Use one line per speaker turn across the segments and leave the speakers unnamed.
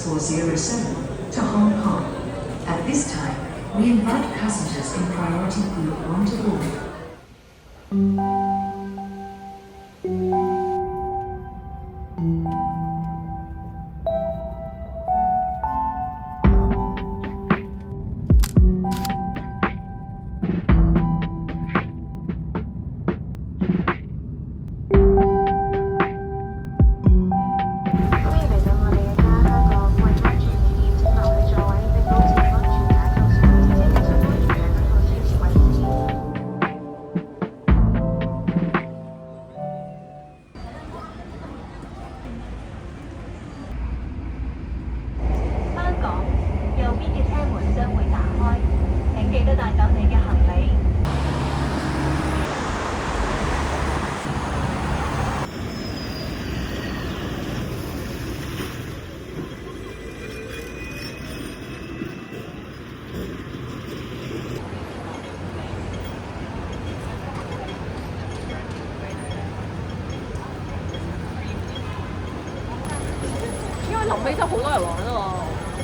407 to Hong Kong. At this time, we invite passengers in priority group 1 to board.
臨尾真係好多人玩啊！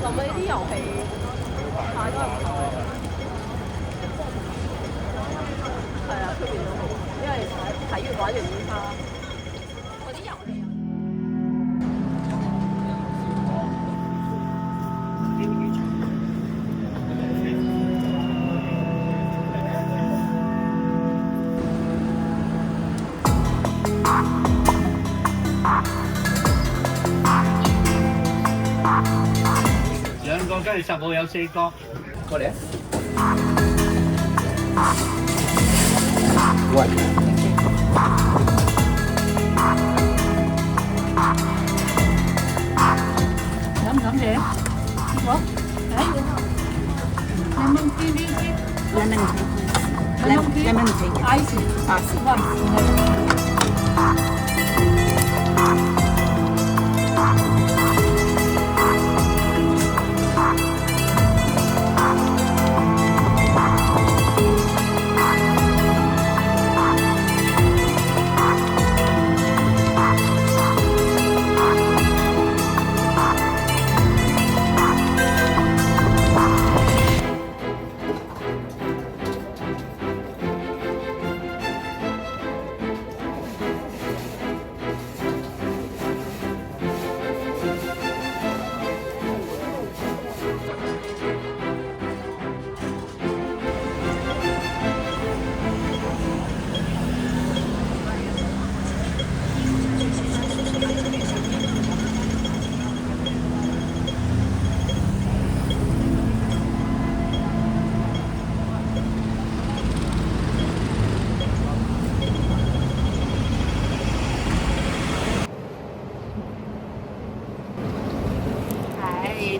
臨尾啲遊戲太多人玩，係啊，出邊都好，因為睇完玩完煙花，嗰啲遊戲啊。
2個跟住10號有4個，過嚟啊！喂，
飲唔飲嘢？我，lemon tea lemon tea ice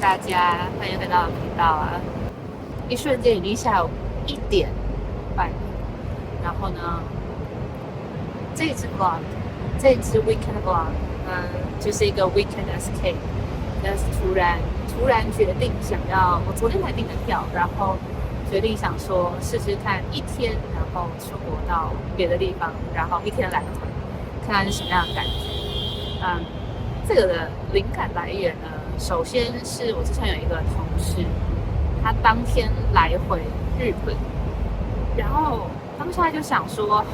大家歡迎回到頻道啊！一瞬間已經下午1點半，然後呢，這支 weekend vlog，就是一個 weekend escape，但是突然決定想要，我昨天才訂的票，然後決定想說試試看1天，然後出國到別的地方，然後1天來回，看看是什麼樣的感覺。這個的靈感來源呢，首先是我之前有一個同事，他當天來回日本，然後當下就想說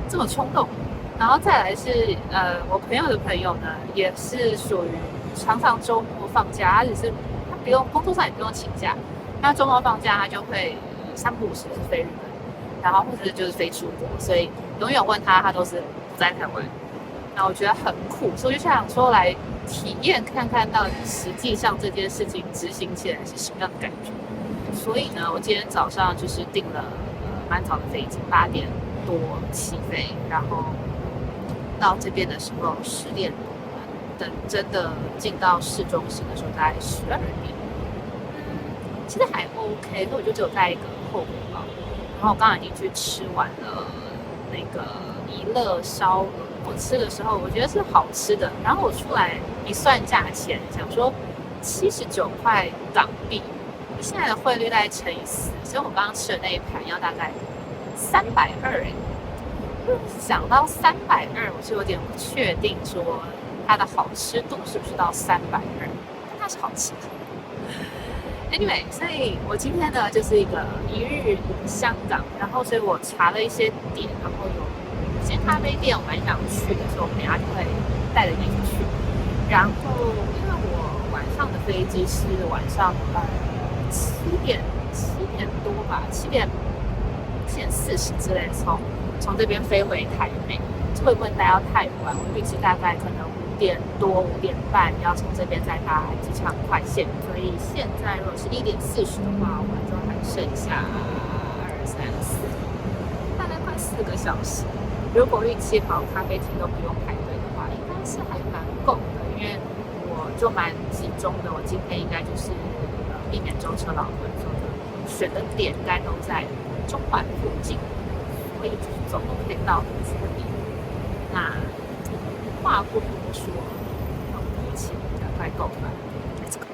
這麼衝動，然後再來是我朋友的朋友呢，也是屬於常常周末放假，他不用工作上也不用請假，那周末放假他就會3不5時就是飛日本，然後或者就是飛出國，所以永遠問他都是不在台灣。那我覺得很酷，所以我就想說來體驗看看到底實際上這件事情執行起來是什麼樣的感覺。所以呢，我今天早上就是訂了蠻早的飛機，8點多起飛，然後到這邊的時候10點多，等真的進到市中心的時候大概12點。其實還 OK，可我就只有帶一個後背包，然後我剛剛已經去吃完了那個宜樂燒鵝。我吃的時候，我覺得是好吃的。然後我出來一算價錢，想說79塊港幣，現在的匯率大概乘以4，所以我剛剛吃的那一盤要大概320。想到320，我就有點不確定說它的好吃度是不是到320。它是好吃。Anyway， 所以我今天呢就是一个一日香港，然後所以我查了一些點，然後有一些咖啡店我蠻想去的，所以我等一下就會帶着你去。然後因為我晚上的飛機是晚上7點多吧，7:40之類的從這邊飛回台北，會不會待到太晚？我預計大概可能5點多5點半要從這邊再搭機場快線，所以現在如果是1:40的話，我們就還剩下2、3、4，大概快4個小時。如果運氣好，咖啡廳都不用排隊的話，應該是還蠻夠的，因為我就蠻集中的。我今天應該就是避免舟車勞頓，所以選的點應該都在中環附近，所以就是走路可以到的距離。那話不多說，讓我們一起趕快購買。Let's go。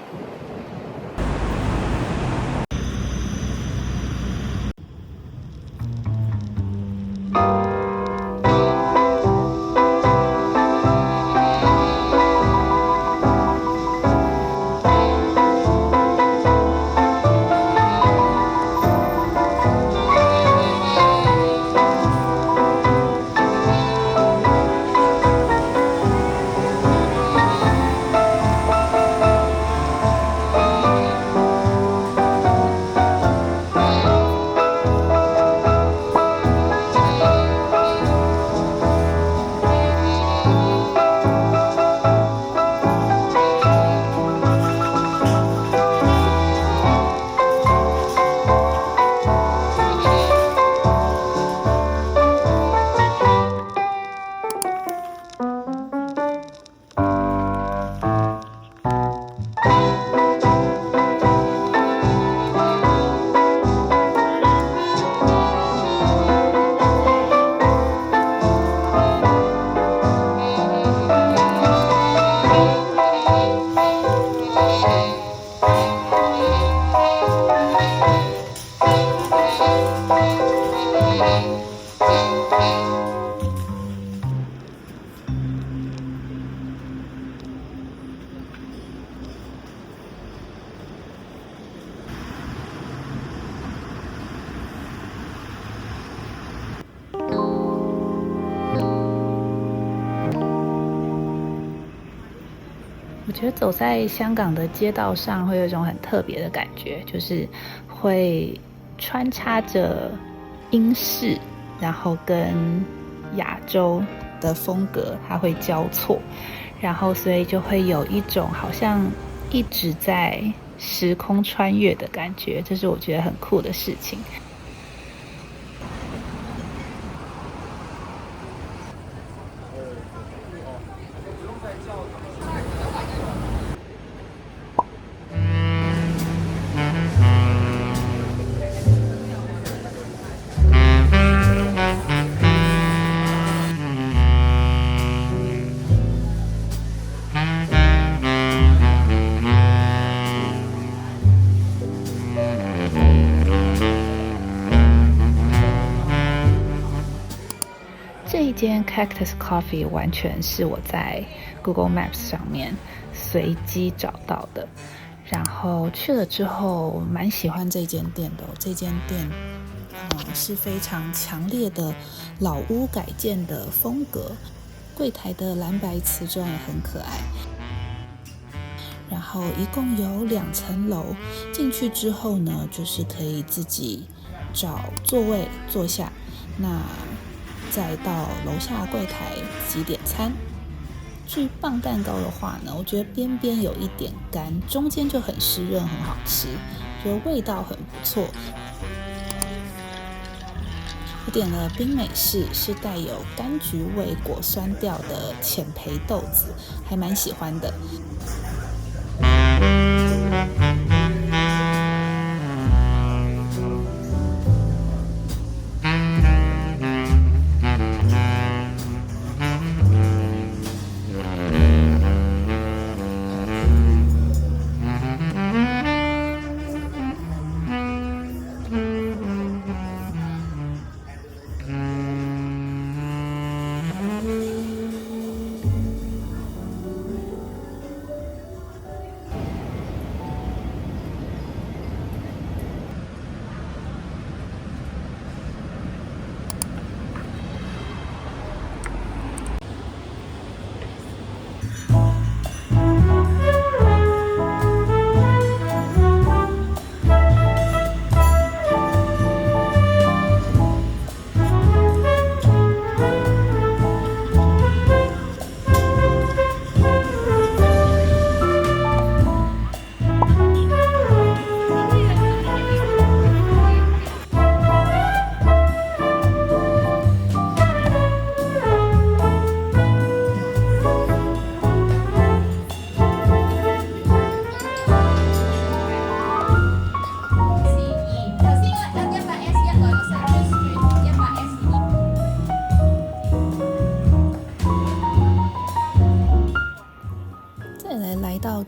我覺得走在香港的街道上會有一種很特別的感覺，就是會穿插着英式，然後跟亞洲的風格，它會交錯，然後所以就會有一種好像一直在時空穿越的感覺，這是我覺得很酷的事情。這一間 Cactus Coffee 完全是我在 Google Maps 上面隨機找到的，然後去了之後蠻喜歡這間店的。這間店是非常強烈的老屋改建的風格，櫃檯的藍白瓷磚也很可愛。然後一共有2層樓，進去之後呢，就是可以自己找座位坐下，那再到樓下櫃檯自己點餐。至於棒蛋糕的話呢，我覺得邊邊有一點乾，中間就很濕潤，很好吃，覺得味道很不錯。我點了冰美式，是帶有柑橘味果酸調的淺焙豆子，還蠻喜歡的。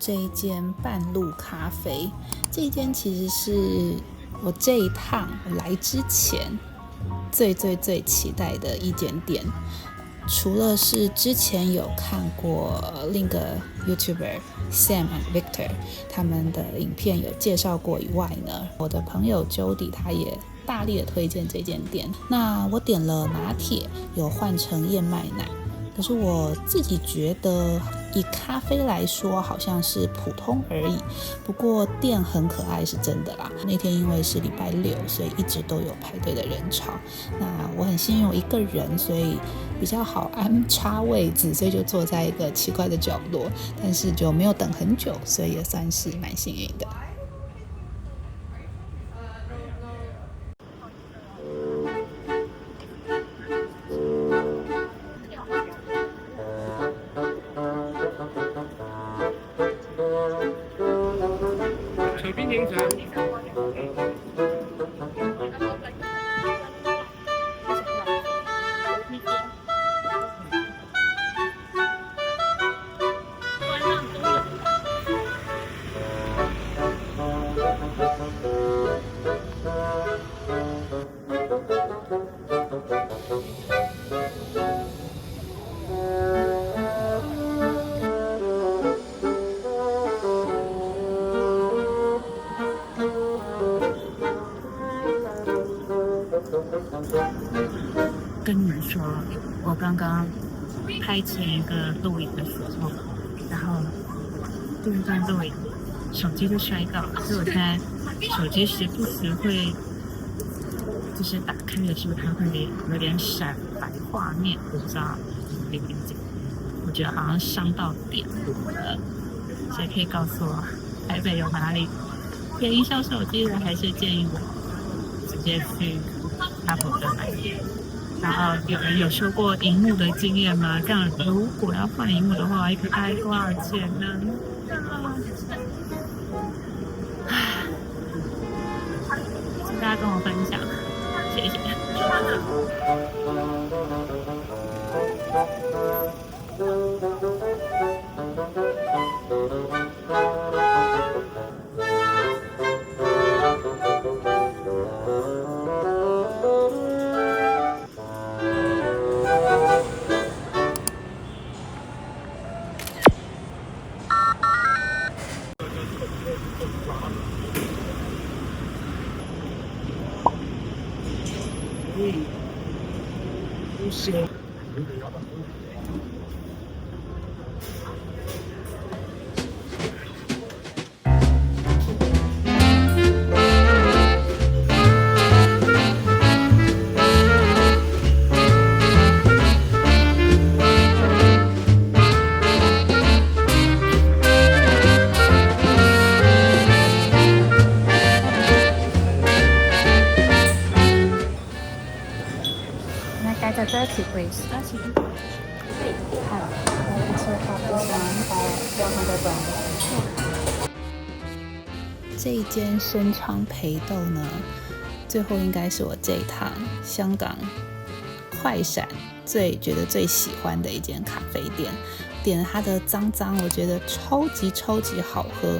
這一間半路咖啡。這一間其實是我這一趟來之前最期待的一間店。除了是之前有看过另一個 YouTuber Sam and Victor 他們的影片有介紹過以外呢，我的朋友 Jody 他也大力的推薦這間店。那我點了拿鐵，有換成燕麥奶，可是我自己覺得以咖啡來說好像是普通而已。不過店很可愛是真的啦。那天因為是禮拜六，所以一直都有排隊的人潮。那我很幸運我一個人，所以比較好安插位置，所以就坐在一個奇怪的角落，但是就沒有等很久，所以也算是蠻幸運的。
手冰柠茶。
跟你們說，我剛剛拍前一個錄影的時候，然後就是在錄影，手機就摔到了，所以我現在手機時不時會，就是打開的時候它會有點閃白畫面，我不知道理不理解，我覺得好像傷到點了，所以可以告訴我台北有哪裡便宜修手機的，還是建議我直接去Apple的買。然後有人有修過螢幕的經驗嗎？這樣如果要換螢幕的話，一個大概多少錢呢？請大家跟我分享，謝謝。是。30 please.
這一間深昌培豆呢，最後應該是我這一趟香港快閃覺得最喜歡的一間咖啡店。點了它的髒髒，我覺得超級好喝。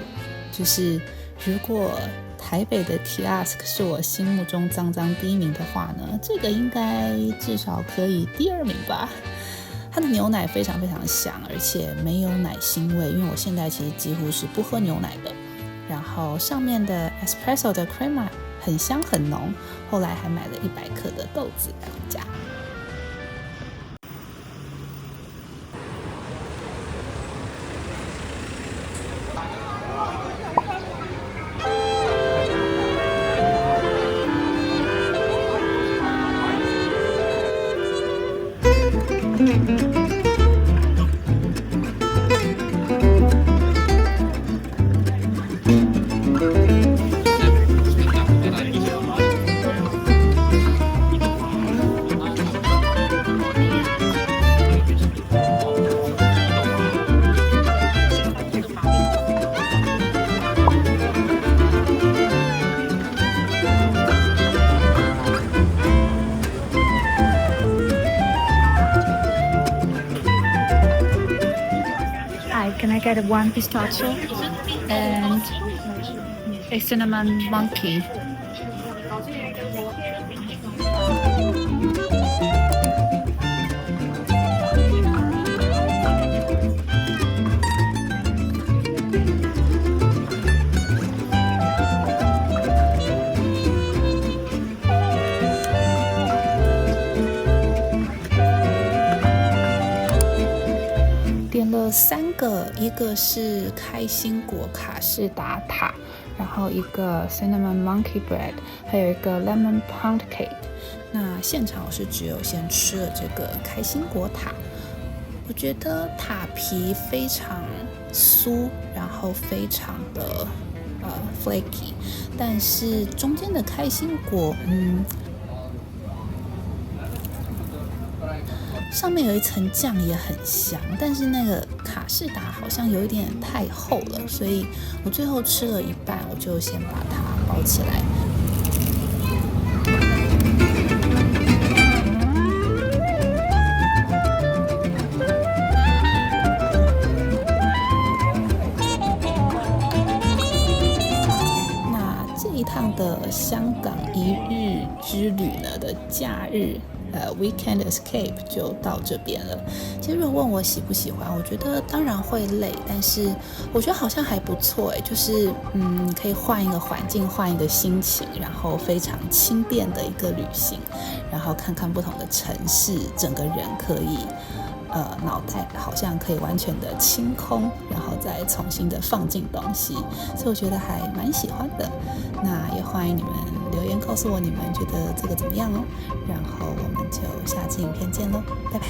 就是如果台北的 Kiosk 是我心目中髒第一名的話呢，這個應該至少可以第2名吧。它的牛奶非常香，而且沒有奶腥味，因為我現在其實幾乎是不喝牛奶的。然後上面的 Espresso 的 Crema 很香很濃，後來還買了100克的豆子帶回家。
get one pistachio and a cinnamon monkey.
点了3個，一個是開心果卡士達塔，然後一個 cinnamon monkey bread， 還有一個 lemon pound cake。那現場我是只有先吃了這個開心果塔，我覺得塔皮非常酥，然後非常的flaky， 但是中間的開心果，上面有一層醬也很香，但是那個卡士達好像有一點太厚了，所以我最後吃了一半，我就先把它包起來。那這一趟的香港一日之旅呢的假日Weekend Escape 就到這邊了。其實如果問我喜不喜歡，我覺得當然會累，但是我覺得好像還不錯誒，就是可以換一個環境，換一個心情，然後非常輕便的一個旅行，然後看看不同的城市，整個人可以腦袋好像可以完全的清空，然後再重新的放進東西，所以我覺得還蠻喜歡的。那也歡迎你們留言告訴我你們覺得這個怎麼樣哦，然後我們就下期影片見嘍，拜拜。